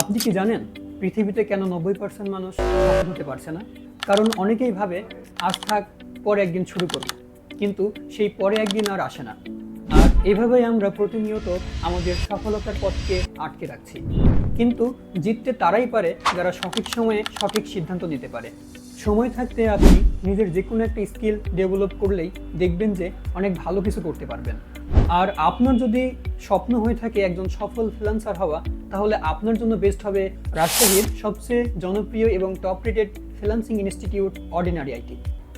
আপনি কি জানেন পৃথিবীতে কেন 90% মানুষ সফল হতে পারছে না? কারণ অনেকেই ভাবে আজ থাক পরে একদিন শুরু করব, কিন্তু সেই পরে একদিন আর আসে না। আর এভাবেই আমরা প্রতিনিয়ত আমাদের সফলতার পথকে আটকে রাখছি। কিন্তু জিততে তারাই পারে যারা সঠিক সময়ে সঠিক সিদ্ধান্ত নিতে পারে। সময় থাকতে আপনি নিজের যে কোনো একটা স্কিল ডেভেলপ করলেই দেখবেন যে অনেক ভালো কিছু করতে পারবেন। আর আপনার যদি স্বপ্ন হয়ে থাকে একজন সফল ফ্রিল্যান্সার হওয়া, তাহলে আপনার জন্য বেস্ট হবে রাজশাহীর সবচেয়ে জনপ্রিয় এবং top rated freelancing institute ordinary IT.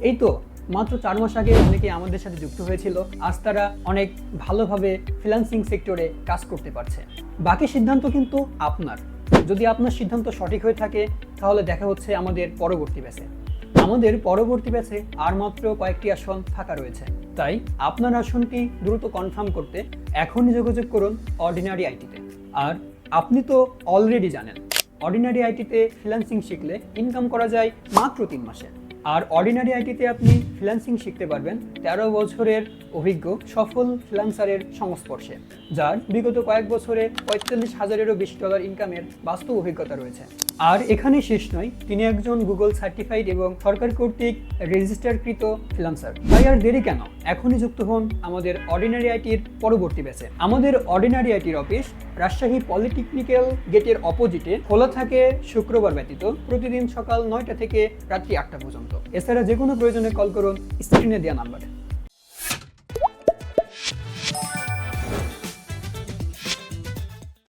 এই তো মাত্র 4 মাস আগে অনেকে আমাদের সাথে যুক্ত হয়েছিল, আজ তারা অনেক ভালোভাবে ফ্রিল্যান্সিং সেক্টরে কাজ করতে পারছে। বাকি সিদ্ধান্ত কিন্তু আপনার। যদি আপনার সিদ্ধান্ত সঠিক হয়ে থাকে তাহলে দেখা হচ্ছে আমাদের পরবর্তী ব্যাচে। আমাদের পরবর্তী ব্যাচে আর মাত্র কয়েকটি আসন ফাঁকা রয়েছে, তাই আপনার আসনটি দ্রুত কনফার্ম করতে এখনই যোগাযোগ করুন অর্ডিনারি আইটিতে। আর আপনি তো অলরেডি জানেন অর্ডিনারি আইটিতে ফ্রিল্যান্সিং শিখলে ইনকাম করা যায় মাত্র 3 মাসে। আর অর্ডিনারি আইটিতে আপনি ফ্রিল্যান্সিং শিখতে পারবেন 13 বছরের অভিজ্ঞ সফল ফ্রিল্যান্সারের সংস্পর্শে, যার বিগত কয়েক বছরে 45,000-এরও বেশি ডলার ইনকামের বাস্তব অভিজ্ঞতা রয়েছে। আর এখানে শেষ নয়, তিনি একজন গুগল সার্টিফাইড এবং সরকার কর্তৃক রেজিস্টারকৃত ফ্রিল্যান্সার। তাই আর দেরি কেন, এখনই যুক্ত হন আমাদের অর্ডিনারি আইটির পরবর্তী ব্যাচে। আমাদের অর্ডিনারি আইটির অফিস রাজশাহী পলিটেকনিক্যাল গেটের অপোজিটে খোলা থাকে শুক্রবার ব্যতীত প্রতিদিন সকাল 9টা থেকে রাত্রি 8টা পর্যন্ত। এছাড়া যে কোনো প্রয়োজনে কল করুন স্ক্রিনে দেওয়া নাম্বারে।